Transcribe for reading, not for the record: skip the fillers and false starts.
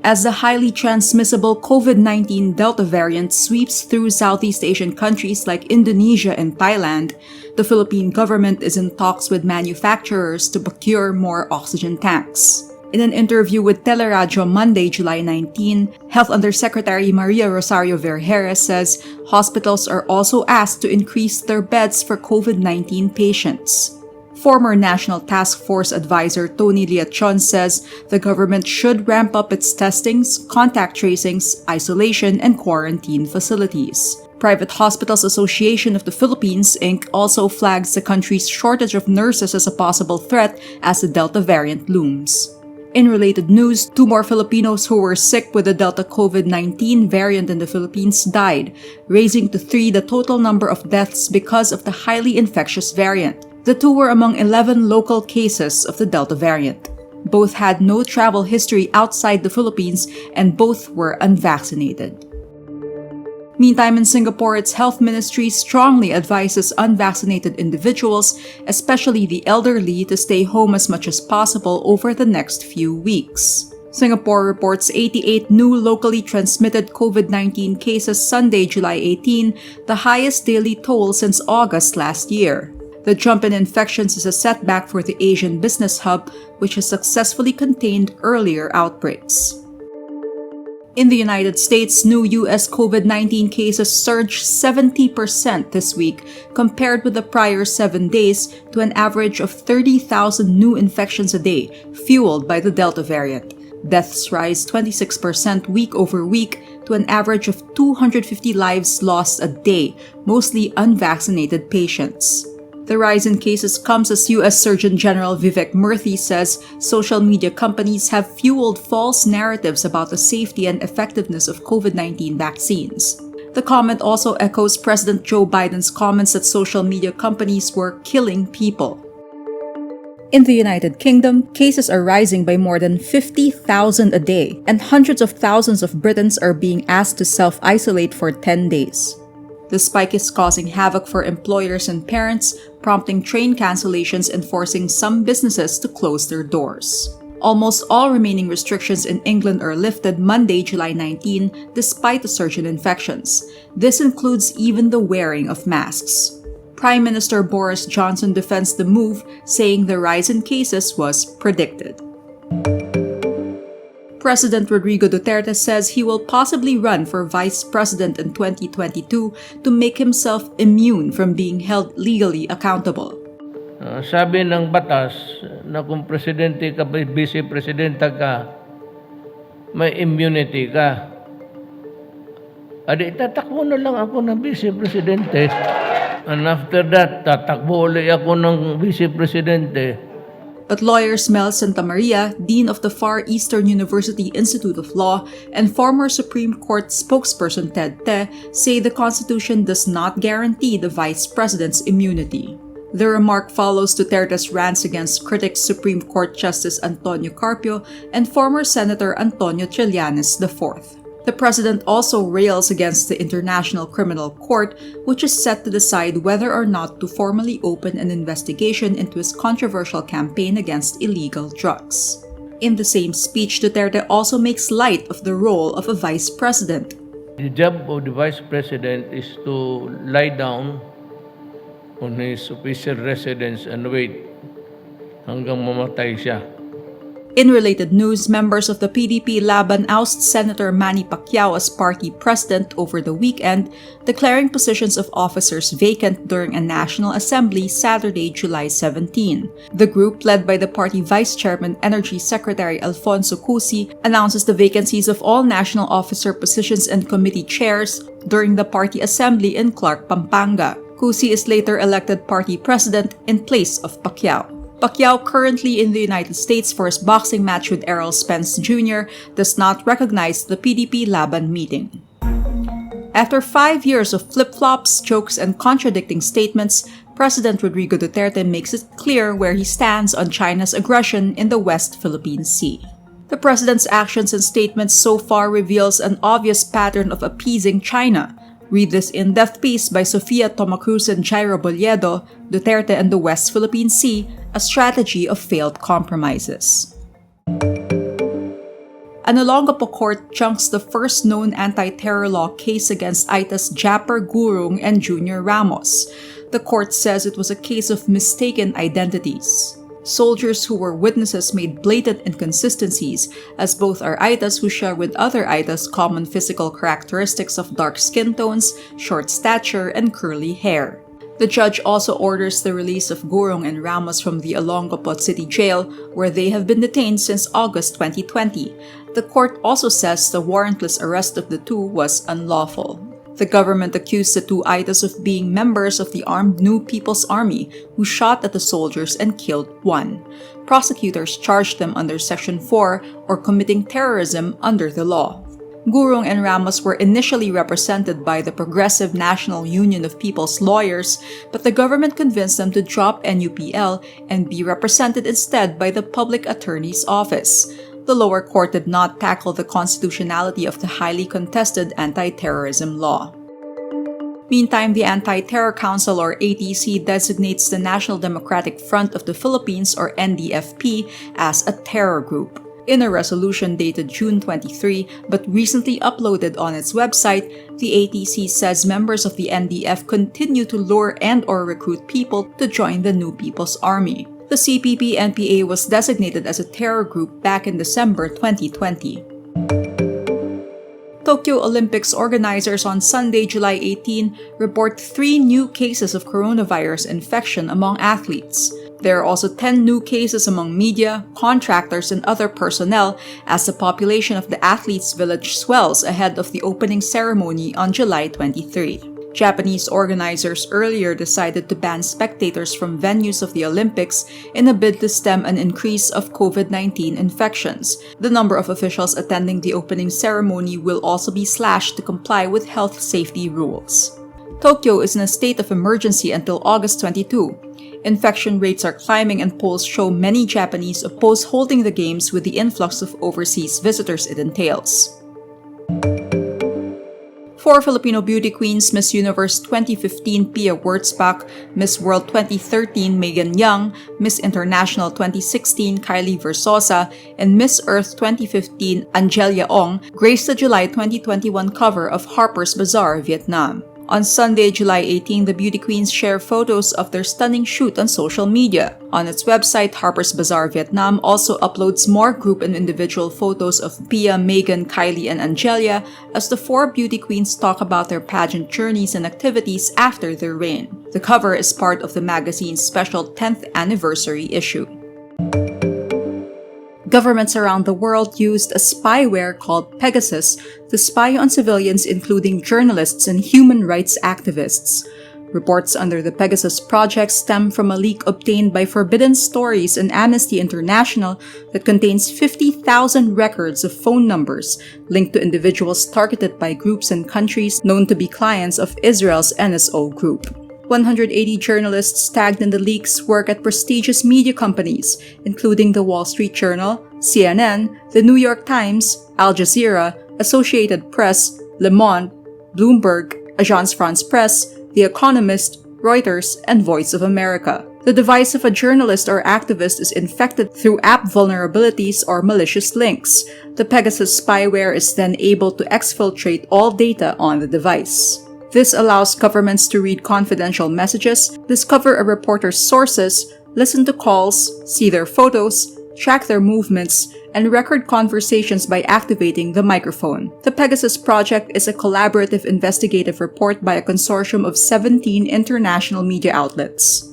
As the highly transmissible COVID-19 Delta variant sweeps through Southeast Asian countries like Indonesia and Thailand, the Philippine government is in talks with manufacturers to procure more oxygen tanks. In an interview with Teleradyo Monday, July 19, Health Undersecretary Maria Rosario Vergeres says hospitals are also asked to increase their beds for COVID-19 patients. Former National Task Force Advisor Tony Liachon says the government should ramp up its testings, contact tracings, isolation, and quarantine facilities. Private Hospitals Association of the Philippines, Inc. also flags the country's shortage of nurses as a possible threat as the Delta variant looms. In related news, 2 more Filipinos who were sick with the Delta COVID-19 variant in the Philippines died, raising to 3 the total number of deaths because of the highly infectious variant. The 2 were among 11 local cases of the Delta variant. Both had no travel history outside the Philippines and both were unvaccinated. Meantime, in Singapore, its health ministry strongly advises unvaccinated individuals, especially the elderly, to stay home as much as possible over the next few weeks. Singapore reports 88 new locally transmitted COVID-19 cases Sunday, July 18, the highest daily toll since August last year. The jump in infections is a setback for the Asian business hub, which has successfully contained earlier outbreaks. In the United States, new U.S. COVID-19 cases surged 70% this week compared with the prior 7 days to an average of 30,000 new infections a day, fueled by the Delta variant. Deaths rise 26% week over week to an average of 250 lives lost a day, mostly unvaccinated patients. The rise in cases comes as U.S. Surgeon General Vivek Murthy says social media companies have fueled false narratives about the safety and effectiveness of COVID-19 vaccines. The comment also echoes President Joe Biden's comments that social media companies were killing people. In the United Kingdom, cases are rising by more than 50,000 a day, and hundreds of thousands of Britons are being asked to self-isolate for 10 days. The spike is causing havoc for employers and parents, prompting train cancellations and forcing some businesses to close their doors. Almost all remaining restrictions in England are lifted Monday, July 19, despite the surge in infections. This includes even the wearing of masks. Prime Minister Boris Johnson defends the move, saying the rise in cases was predicted. President Rodrigo Duterte says he will possibly run for vice president in 2022 to make himself immune from being held legally accountable. Sabi ng batas na kung presidente ka, vice-presidenta ka, may immunity ka. Adi, tatakbo na lang ako ng vice-presidente. And after that, tatakbo ulit ako ng vice-presidente. But lawyers Mel Santamaria, Dean of the Far Eastern University Institute of Law, and former Supreme Court spokesperson Ted Te say the Constitution does not guarantee the Vice President's immunity. The remark follows Duterte's rants against critics Supreme Court Justice Antonio Carpio and former Senator Antonio Trillanes IV. The president also rails against the International Criminal Court, which is set to decide whether or not to formally open an investigation into his controversial campaign against illegal drugs. In the same speech, Duterte also makes light of the role of a vice president. The job of the vice president is to lie down on his official residence and wait hanggang mamatay siya. In related news, members of the PDP Laban oust Senator Manny Pacquiao as party president over the weekend, declaring positions of officers vacant during a National Assembly Saturday, July 17. The group, led by the party Vice Chairman Energy Secretary Alfonso Cusi, announces the vacancies of all national officer positions and committee chairs during the party assembly in Clark, Pampanga. Cusi is later elected party president in place of Pacquiao. Pacquiao, currently in the United States for his boxing match with Errol Spence Jr., does not recognize the PDP Laban meeting. After 5 years of flip-flops, jokes, and contradicting statements, President Rodrigo Duterte makes it clear where he stands on China's aggression in the West Philippine Sea. The president's actions and statements so far reveals an obvious pattern of appeasing China. Read this in-depth piece by Sofia Tomacruz and Jairo Bolledo, Duterte and the West Philippine Sea, a strategy of failed compromises. An Olongapo court chunks the first known anti-terror law case against Aetas Japper Gurung and Junior Ramos. The court says it was a case of mistaken identities. Soldiers who were witnesses made blatant inconsistencies, as both are Aetas who share with other Aetas common physical characteristics of dark skin tones, short stature, and curly hair. The judge also orders the release of Gurung and Ramos from the Olongapo City Jail, where they have been detained since August 2020. The court also says the warrantless arrest of the two was unlawful. The government accused the two Aetas of being members of the armed New People's Army who shot at the soldiers and killed one. Prosecutors charged them under Section 4 or committing terrorism under the law. Gurung and Ramos were initially represented by the Progressive National Union of People's Lawyers, but the government convinced them to drop NUPL and be represented instead by the Public Attorney's Office. The lower court did not tackle the constitutionality of the highly contested anti-terrorism law. Meantime, the Anti-Terror Council or ATC designates the National Democratic Front of the Philippines or NDFP as a terror group. In a resolution dated June 23 but recently uploaded on its website, the ATC says members of the NDF continue to lure and/or recruit people to join the New People's Army. The CPP-NPA was designated as a terror group back in December 2020. Tokyo Olympics organizers on Sunday, July 18, report 3 new cases of coronavirus infection among athletes. There are also 10 new cases among media, contractors, and other personnel as the population of the athletes' village swells ahead of the opening ceremony on July 23. Japanese organizers earlier decided to ban spectators from venues of the Olympics in a bid to stem an increase of COVID-19 infections. The number of officials attending the opening ceremony will also be slashed to comply with health safety rules. Tokyo is in a state of emergency until August 22. Infection rates are climbing and polls show many Japanese oppose holding the games with the influx of overseas visitors it entails. 4 Filipino beauty queens, Miss Universe 2015 Pia Wurtzbach, Miss World 2013 Megan Young, Miss International 2016 Kylie Versosa, and Miss Earth 2015 Angelia Ong graced the July 2021 cover of Harper's Bazaar, Vietnam. On Sunday, July 18, the beauty queens share photos of their stunning shoot on social media. On its website, Harper's Bazaar Vietnam also uploads more group and individual photos of Pia, Megan, Kylie, and Angelia as the 4 beauty queens talk about their pageant journeys and activities after their reign. The cover is part of the magazine's special 10th anniversary issue. Governments around the world used a spyware called Pegasus to spy on civilians, including journalists and human rights activists. Reports under the Pegasus project stem from a leak obtained by Forbidden Stories and Amnesty International that contains 50,000 records of phone numbers linked to individuals targeted by groups and countries known to be clients of Israel's NSO group. 180 journalists tagged in the leaks work at prestigious media companies, including The Wall Street Journal, CNN, The New York Times, Al Jazeera, Associated Press, Le Monde, Bloomberg, Agence France-Presse, The Economist, Reuters, and Voice of America. The device of a journalist or activist is infected through app vulnerabilities or malicious links. The Pegasus spyware is then able to exfiltrate all data on the device. This allows governments to read confidential messages, discover a reporter's sources, listen to calls, see their photos, track their movements, and record conversations by activating the microphone. The Pegasus project is a collaborative investigative report by a consortium of 17 international media outlets.